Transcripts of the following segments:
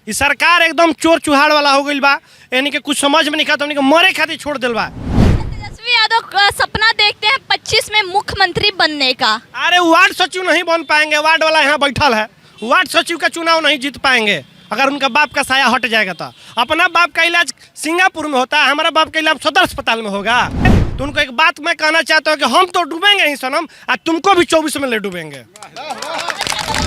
ई सरकार एकदम चोर चुहाड़ वाला हो गई बा। यानी कि कुछ समझ में नहीं खाता, हमनी के मरे खातिर छोड़ दिल बा। तेजस्वी यादव का सपना देखते हैं 25 में मुख्यमंत्री बनने का। अरे वार्ड सचिव नहीं बन पाएंगे, वार्ड वाला यहाँ बैठल है, वार्ड सचिव का चुनाव नहीं जीत पाएंगे अगर उनका बाप का साया हट जाएगा तो। अपना बाप का इलाज सिंगापुर में होता है, हमारा बाप का इलाज सदर अस्पताल में होगा। तो उनको एक बात मैं कहना चाहता हूँ कि हम तो डूबेंगे ही सनम, और तुमको भी 24 में ले डूबेंगे।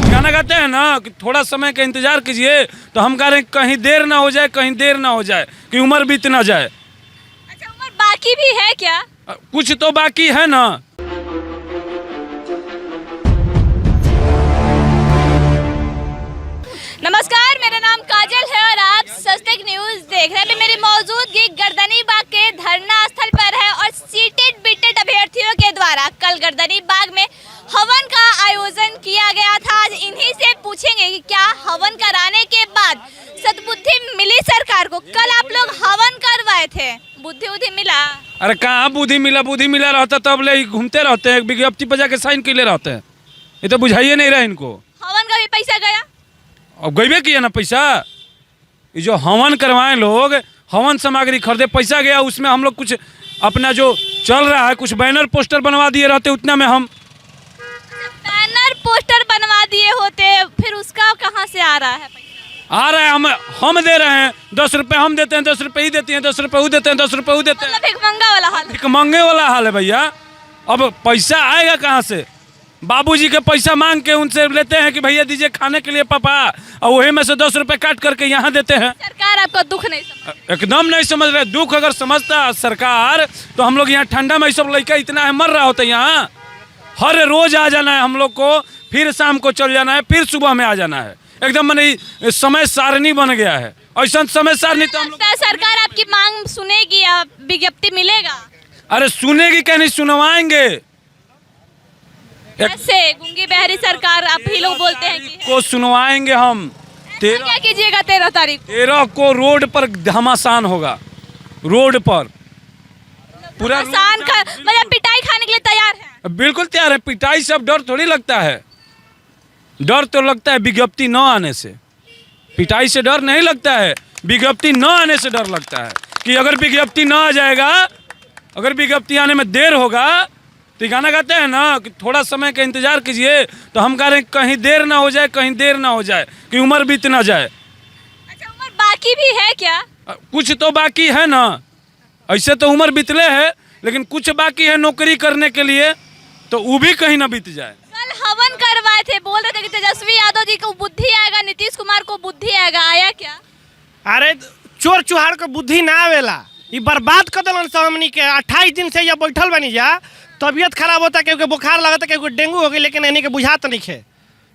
गाना गाते हैं ना कि थोड़ा समय का इंतजार कीजिए, तो हम कह रहे हैं कहीं देर ना हो जाए, कहीं देर ना हो जाए कि उम्र बीत ना जाए। अच्छा, उम्र बाकी भी है क्या? कुछ तो बाकी है ना। नमस्कार, मेरा नाम काजल है और आप सस्तेक न्यूज देख रहे हैं। अभी मेरी मौजूदगी गर्दनी बाग के धरना स्थल पर है और सीटेड बिटेड अभ्यर्थियों के द्वारा कल गर्दनी बाग में हवन का आयोजन किया गया था। आज इन्हीं से पूछेंगे कि क्या हवन कराने के बाद सद्बुद्धि मिली सरकार को। कल आप लोग हवन करवाए थे, बुद्धि उद्धि मिला? अरे कहाँ बुद्धि मिला, बुद्धि मिला रहता तब ले घूमते रहते हैं, विज्ञप्ति पर जाके साइन के लिए रहते हैं। ये तो बुझाइए नहीं रहा इनको। हवन का भी पैसा गया? अब गईबे किया ना पैसा। ये जो हवन करवाए लोग, हवन सामग्री खरीदे, पैसा गया उसमें। हम लोग कुछ अपना जो चल रहा है, कुछ बैनर पोस्टर बनवा दिए रहते, उतना में हम बैनर पोस्टर बनवा दिए होते, फिर उसका कहाँ से आ रहा है पैसा? आ रहा है। हम दे रहे हैं 10 रुपये, हम देते हैं 10 रुपये ही देती हैं, 10 रुपये वो देते हैं, 10 रुपये वो देते हैं। मतलब भिखमंगा वाला हाल है। भिखमंगे वाला हाल है भैया। अब पैसा आएगा कहाँ से? बाबूजी के पैसा मांग के उनसे लेते हैं कि भैया दीजिए खाने के लिए पापा, और वही में से 10 रुपये काट करके यहाँ देते हैं। सरकार आपका दुख नहीं समझ? एकदम नहीं समझ रहे। दुख अगर समझता सरकार तो हम लोग यहाँ ठंडा में सब लड़का इतना है मर रहा होता। यहाँ हर रोज आ जाना है हम लोग को, फिर शाम को चल जाना है, फिर सुबह में आ जाना है। एकदम मैंने समय सारणी बन गया है। ऐसा समय सारणी तो हम लोग। सरकार आपकी मांग सुनेगी या विज्ञप्ति मिलेगा? अरे सुनेगी क्या, नहीं सुनवाएंगे। ऐसे गूंगी बहरी सरकार आप ही लोग बोलते हैं कि को सुनवाएंगे हम। क्या कीजिएगा 13 तारीख को? 13 को रोड पर घमासान होगा, रोड पर पूरा आसान का मतलब पिटाई खाने के लिए तैयार है? बिल्कुल तैयार है। पिटाई से अब डर थोड़ी लगता है। डर तो लगता है विज्ञप्ति न आने से। पिटाई से डर नहीं लगता है, विज्ञप्ति न आने से डर लगता है कि अगर विज्ञप्ति न आ जाएगा, अगर विज्ञप्ति आने में देर होगा तो गाना गाते हैं ना कि थोड़ा समय का इंतजार कीजिए, तो हम कह रहे हैं कहीं देर ना हो जाए, कहीं देर ना हो जाए कि उम्र बीत ना जाए। अच्छा, उम्र बाकी भी है क्या? कुछ तो बाकी है ना। ऐसे तो उम्र बीतले है, लेकिन कुछ बाकी है नौकरी करने के लिए, तो वो भी कहीं ना बीत जाए। कल हवन करवाए थे, बोल रहे थे कि तेजस्वी यादव जी को बुद्धि आएगा, नीतीश कुमार को बुद्धि आएगा, आया क्या? अरे चोर चुहाड़ को बुद्धि ना आवेला, ये बर्बाद कर दिलन सब हमनी के। 28 दिन से ये बैठल बनी जा, तबीयत खराब होता, क्योंकि बुखार लगता, क्योंकि डेंगू हो गई, लेकिन यानी कि बुझात नहीं है।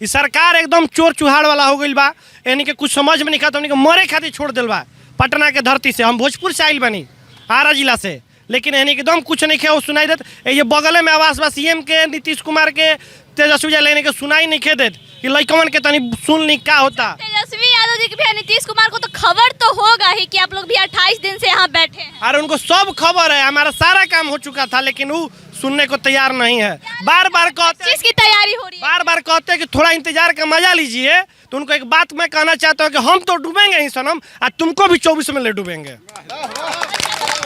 ये सरकार एकदम चोर चुहाड़ वाला हो गई बा। यानी कि कुछ समझ में नहीं खाता, हमनी के मरे खातिर छोड़ दिल बा। पटना के धरती से, हम भोजपुर से आइल बनी, आरा जिला से, लेकिन यानी कि एकदम कुछ नहीं है। वो सुनाई देत, ये बगले में आवास बा सीएम के, नीतीश कुमार के, तेजस्वी यादव लेने के सुनाई नहीं देत कि लइकवन के तनी सुन ली क्या होता। तेजस्वी यादव जी के भी, नीतीश कुमार को तो खबर तो होगा ही कि आप लोग भी 28 दिन से यहाँ बैठे हैं। अरे उनको सब खबर है, हमारा सारा काम हो चुका था, लेकिन वो सुनने को तैयार नहीं है। बार बार कहते, किसकी तैयारी हो रही है? बार बार कहते हैं कि थोड़ा इंतजार का मजा लीजिए। तो उनको एक बात मैं कहना चाहता हूँ कि हम तो डूबेंगे ही सनम, और तुमको भी 24 में ले डूबेंगे।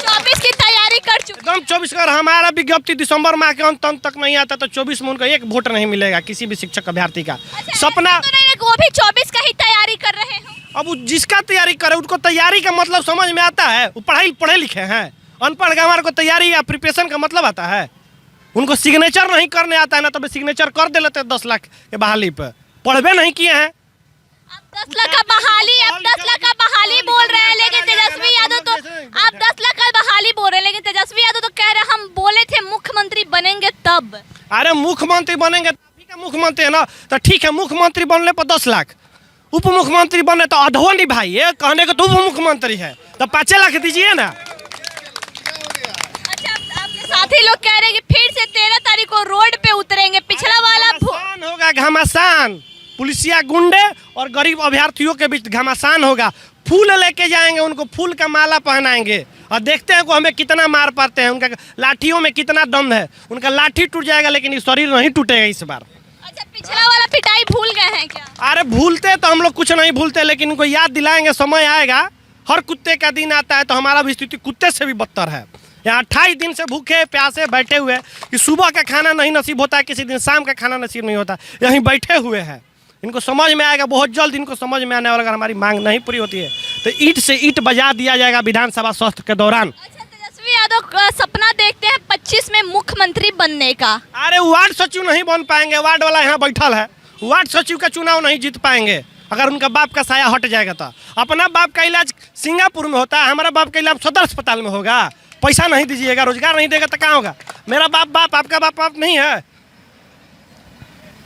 24 की तैयारी कर चुके? एकदम 24 का। हमारा विज्ञप्ति दिसंबर माह के अंत तक नहीं आता, तो 24 में उनका एक वोट नहीं मिलेगा किसी भी शिक्षक अभ्यर्थी का। सपना तो नहीं, वो भी 24 का ही तैयारी कर रहे हैं। अब वो जिसका तैयारी करे, उनको तैयारी का मतलब समझ में आता है? वो पढ़े लिखे हैं, अनपढ़ गंवार को तैयारी या प्रिपरेशन का मतलब आता है? उनको सिग्नेचर नहीं करने आता है ना, तो सिग्नेचर कर दे लेते 10 लाख के बहाली पे। पढ़वे नहीं किए हैं। आप 10 लाख का बहाली, आप 10 लाख का बहाली बोल रहे हैं, लेकिन तेजस्वी यादव तो, आप 10 लाख का बहाली बोल रहे हैं, लेकिन तेजस्वी यादव तो कह रहे हैं हम बोले थे मुख्यमंत्री बनेंगे तब। अरे मुख्यमंत्री बनेंगे, ठीक है, मुख्यमंत्री है ना, तो ठीक है, मुख्यमंत्री बनने पर 10 लाख, उप मुख्यमंत्री बनने तो अधोनी भाई है, कहने को तो उप मुख्यमंत्री है, तो 5 लाख दीजिए ना। अच्छा, आपके साथी लोग कह रहे हैं कि फिर से 13 तारीख को रोड पे उतरेंगे, पिछड़ा वाला घमासान होगा, घमासान। पुलिसिया गुंडे और गरीब अभ्यर्थियों के बीच घमासान होगा। फूल लेके जाएंगे, उनको फूल का माला पहनाएंगे, और देखते हैं को हमें कितना मार पाते हैं। उनका लाठियों में कितना दम है। उनका लाठी टूट जाएगा, लेकिन ये शरीर नहीं टूटेगा इस बार। अच्छा, पिछला वाला पिटाई भूल गए हैं क्या? अरे भूलते तो हम लोग कुछ नहीं भूलते, लेकिन इनको याद दिलाएंगे, समय आएगा। हर कुत्ते का दिन आता है, तो हमारा भी स्थिति कुत्ते से भी बदतर है। यहाँ 28 दिन से भूखे प्यासे बैठे हुए कि सुबह का खाना नहीं नसीब होता, किसी दिन शाम का खाना नसीब नहीं होता, यहीं बैठे हुए हैं। इनको समझ में आएगा, बहुत जल्द इनको समझ में आने वाला। अगर हमारी मांग नहीं पूरी होती है तो ईंट से ईंट बजा दिया जाएगा विधानसभा सत्र के दौरान। अच्छा, तेजस्वी यादव सपना देखते हैं 25 में मुख्यमंत्री बनने का। अरे वार्ड सचिव नहीं बन पाएंगे, वार्ड वाला यहाँ बैठल है। वार्ड सचिव का चुनाव नहीं जीत पाएंगे अगर उनका बाप का साया हट जाएगा तो। अपना बाप का इलाज सिंगापुर में होता है, हमारा बाप का इलाज सदर अस्पताल में होगा। पैसा नहीं दीजिएगा, रोजगार नहीं देगा तो कहाँ होगा? मेरा बाप आपका बाप नहीं है।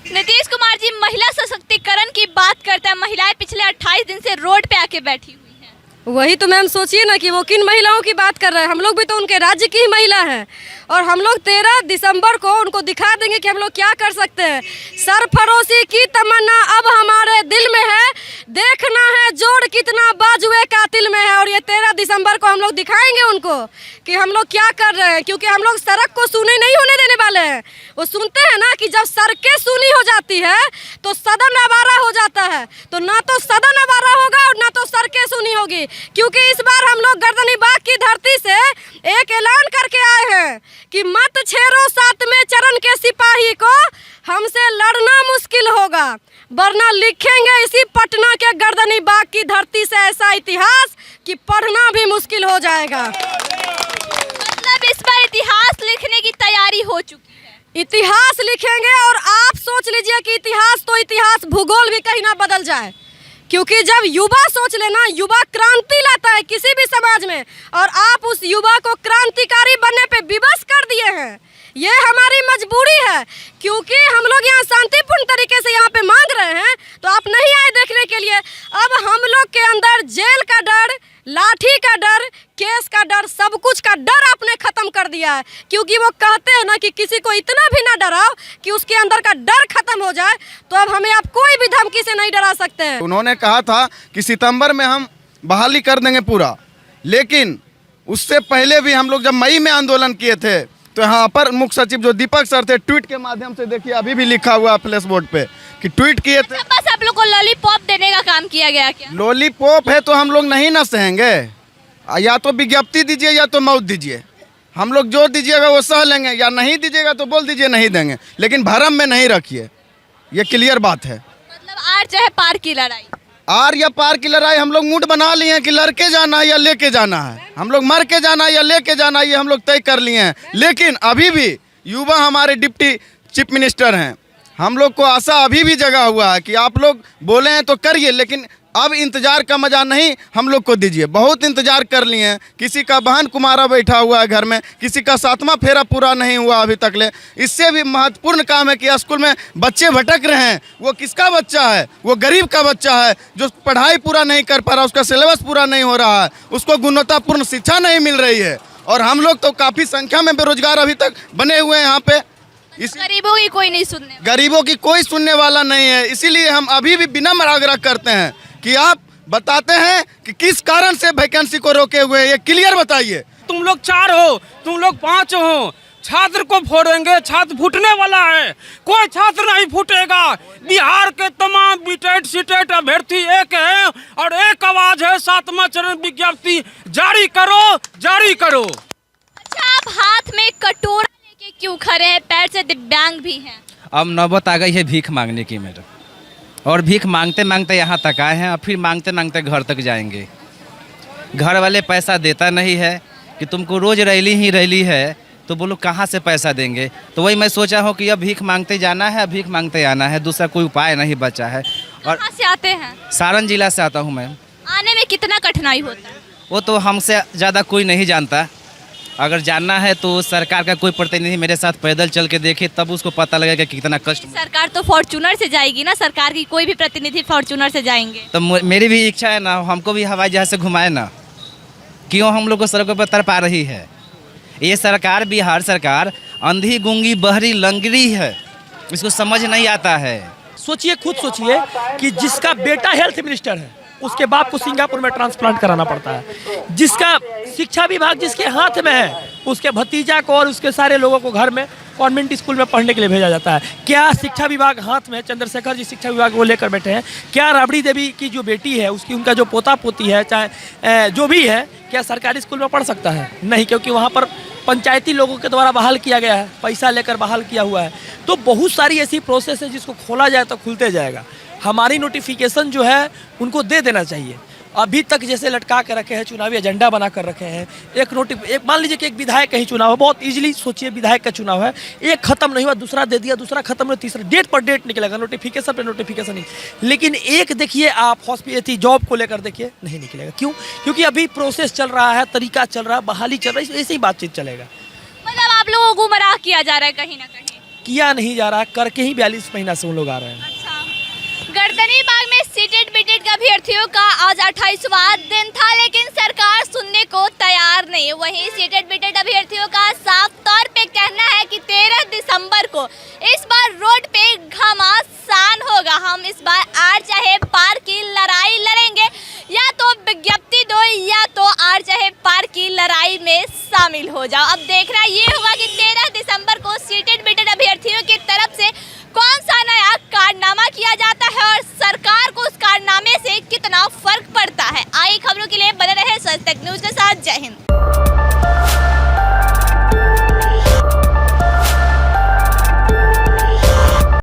नीतीश कुमार जी महिला सशक्तिकरण की बात करते हैं। महिलाएं पिछले 28 दिन से रोड पे आके बैठी हुई हैं। वही तो मैम सोचिए ना कि वो किन महिलाओं की बात कर रहे हैं। हम लोग भी तो उनके राज्य की ही महिला हैं, और हम लोग 13 दिसंबर को उनको दिखा देंगे कि हम लोग क्या कर सकते हैं। सरफरोशी की तमन्ना अब हमारे दिल में है, देखना है जोड़ कितना बाजुए कातिल में है। और ये 13 दिसंबर को हम लोग दिखाएंगे उनको कि हम लोग क्या कर रहे हैं, क्योंकि हम लोग सड़क को सूनी नहीं होने देने वाले हैं। वो सुनते हैं ना कि जब सड़कें सूनी हो जाती है तो सदन आवारा हो जाता है। तो ना तो सदन आवारा होगा और ना तो सड़कें सूनी होगी, क्योंकि इस बार हम लोग गर्दनी बाग की धरती से एक ऐलान करके आए हैं कि मत छेड़ो 7वें चरण के सिपाही को, हमसे लड़ना मुश्किल होगा, वरना लिखेंगे इसी पटना के गर्दनी बाग की धरती से ऐसा इतिहास कि पढ़ना भी मुश्किल हो जाएगा। मतलब इस बार इतिहास लिखने की तैयारी हो चुकी है। इतिहास लिखेंगे, और आप सोच लीजिए कि इतिहास तो इतिहास, भूगोल भी कहीं ना बदल जाए। क्योंकि जब युवा सोच लेना, युवा क्रांति लाता है किसी भी समाज में, और आप उस युवा को क्रांतिकारी बनने पे विवश कर दिए हैं। ये हमारी मजबूरी है, क्योंकि हम लोग यहाँ शांतिपूर्ण तरीके से यहाँ पे मांग रहे हैं, तो आप नहीं आए देखने के लिए। अब हम लोग के अंदर जेल का डर, लाठी का डर, केस का डर, सब कुछ का डर आपने खत्म कर दिया है। क्योंकि वो कहते हैं ना कि किसी को इतना भी ना डराओ कि उसके अंदर का डर खत्म हो जाए, तो अब हमें आप कोई भी धमकी से नहीं डरा सकते हैं। उन्होंने कहा था कि सितंबर में हम बहाली कर देंगे पूरा, लेकिन उससे पहले भी हम लोग जब मई में आंदोलन किए थे तो यहाँ अपर मुख्य सचिव जो दीपक सर थे, ट्वीट के माध्यम से, देखिए अभी भी लिखा हुआ है फ्लैश बोर्ड पे कि ट्वीट किए थे। बस आप लोग को लॉलीपॉप देने का काम किया गया क्या? लॉलीपॉप है तो हम लोग नहीं ना सहेंगे, या तो विज्ञप्ति दीजिए या तो मौत दीजिए। हम लोग जो दीजिएगा वो सह लेंगे, या नहीं दीजिएगा तो बोल दीजिए नहीं देंगे, लेकिन भरम में नहीं रखिए, ये क्लियर बात है। मतलब आर चाहे पार की लड़ाई, आर या पार की लड़ाई हम लोग मूड बना लिए हैं कि लड़के जाना है या लेके जाना है, हम लोग मर के जाना है या लेके जाना है, ये हम लोग तय कर लिए हैं। लेकिन अभी भी युवा हमारे डिप्टी चीफ मिनिस्टर हैं, हम लोग को आशा अभी भी जगा हुआ है कि आप लोग बोले हैं तो करिए, लेकिन अब इंतजार का मजा नहीं हम लोग को दीजिए। बहुत इंतजार कर लिए हैं, किसी का बहन कुमारा बैठा हुआ है घर में, किसी का 7वां फेरा पूरा नहीं हुआ अभी तक ले। इससे भी महत्वपूर्ण काम है कि स्कूल में बच्चे भटक रहे हैं, वो किसका बच्चा है? वो गरीब का बच्चा है जो पढ़ाई पूरा नहीं कर पा रहा, उसका सिलेबस पूरा नहीं हो रहा है, उसको गुणवत्तापूर्ण शिक्षा नहीं मिल रही है। और हम लोग तो काफ़ी संख्या में बेरोजगार अभी तक बने हुए हैं यहाँ पे। गरीबों की कोई नहीं सुनने, गरीबों की कोई सुनने वाला नहीं है। इसीलिए हम अभी भी विनम्र आग्रह करते हैं कि आप बताते हैं कि किस कारण से वैकेंसी को रोके हुए हैं, ये क्लियर बताइए। तुम लोग 4 हो, तुम लोग 5 हो, छात्र को फोड़ेंगे, छात्र फूटने वाला है, कोई छात्र नहीं फूटेगा। बिहार के तमाम बीटेड सीटेड अभ्यर्थी एक है और एक आवाज है, 7वां चरण विज्ञप्ति जारी करो, जारी करो। अच्छा, आप हाथ में कटोरा लेके क्यों खड़े हैं? पैर से दिव्यांग भी हैं। अब नौबत आ गई है भीख मांगने की मैडम, और भीख मांगते मांगते यहाँ तक आए हैं, और फिर मांगते मांगते घर तक जाएंगे। घर वाले पैसा देता नहीं है कि तुमको रोज़ रैली ही रैली है, तो बोलो कहाँ से पैसा देंगे। तो वही मैं सोचा हूँ कि अब भीख मांगते जाना है, भीख मांगते आना है, दूसरा कोई उपाय नहीं बचा है। और कहाँ से आते हैं? सारण जिला से आता हूँ मैं। आने में कितना कठिनाई होता है? वो तो हमसे ज़्यादा कोई नहीं जानता। अगर जानना है तो सरकार का कोई प्रतिनिधि मेरे साथ पैदल चल के देखे, तब उसको पता लगेगा कि कितना कष्ट। सरकार तो फॉर्चूनर से जाएगी ना, सरकार की कोई भी प्रतिनिधि फॉर्चूनर से जाएंगे। तो मेरी भी इच्छा है ना, हमको भी हवाई जहाज से घुमाए ना। क्यों हम लोग को सड़कों पर तरपा रही है? ये सरकार, बिहार सरकार अंधी गूंगी बहरी लंगड़ी है, इसको समझ नहीं आता है। सोचिए, खुद सोचिए कि जिसका बेटा हेल्थ मिनिस्टर है उसके बाप को सिंगापुर में ट्रांसप्लांट कराना पड़ता है, जिसका शिक्षा विभाग जिसके हाथ में है उसके भतीजा को और उसके सारे लोगों को घर में कॉन्वेंट स्कूल में पढ़ने के लिए भेजा जाता है। क्या शिक्षा विभाग हाथ में, चंद्रशेखर जी शिक्षा विभाग को लेकर बैठे हैं, क्या राबड़ी देवी की जो बेटी है उसकी उनका जो पोता पोती है चाहे जो भी है, क्या सरकारी स्कूल में पढ़ सकता है? नहीं, क्योंकि वहाँ पर पंचायती लोगों के द्वारा बहाल किया गया है, पैसा लेकर बहाल किया हुआ है। तो बहुत सारी ऐसी प्रोसेस है जिसको खोला जाए तो खुलते जाएगा। हमारी नोटिफिकेशन जो है उनको दे देना चाहिए। अभी तक जैसे लटका के रखे हैं, चुनावी एजेंडा बना कर रखे हैं। एक मान लीजिए कि एक विधायक कहीं चुनाव है, बहुत इजीली सोचिए विधायक का चुनाव है, एक खत्म नहीं हुआ दूसरा दे दिया, दूसरा खत्म हुआ तीसरा, डेट पर डेट निकलेगा, नोटिफिकेशन पे नोटिफिकेशन नहीं। लेकिन एक देखिए आप हॉस्पिटल जॉब को लेकर देखिए, नहीं निकलेगा। क्यों? क्योंकि अभी प्रोसेस चल रहा है, तरीका चल रहा है, बहाली चल रहा है, ऐसे ही बातचीत चलेगा। मतलब आप लोगों को गुमराह किया जा रहा है कहीं ना कहीं? किया नहीं जा रहा, करके ही 42 महीना से उन लोग आ रहे हैं। गर्दनी बाग में सीटेड बीटेड अभ्यर्थियों का आज 28वां दिन था, लेकिन सरकार सुनने को तैयार नहीं। वहीं सीटेड बीटेड अभ्यर्थियों का साफ तौर पे कहना है कि 13 दिसंबर को इस बार रोड पे घमासान होगा। हम इस बार आर चाहे पार की लड़ाई लड़ेंगे, या तो विज्ञप्ति दो या तो आर चाहे पार की लड़ाई में शामिल हो जाओ। अब देखना ये होगा कि 13 दिसंबर को सीटेड बीटेड अभ्यर्थियों की तरफ से कौन सा नया कारनामा किया जाता है और सरकार को उस कारनामे से कितना फर्क पड़ता है। आई खबरों के लिए बने रहे स्वस्तिक न्यूज के साथ। जय हिंद।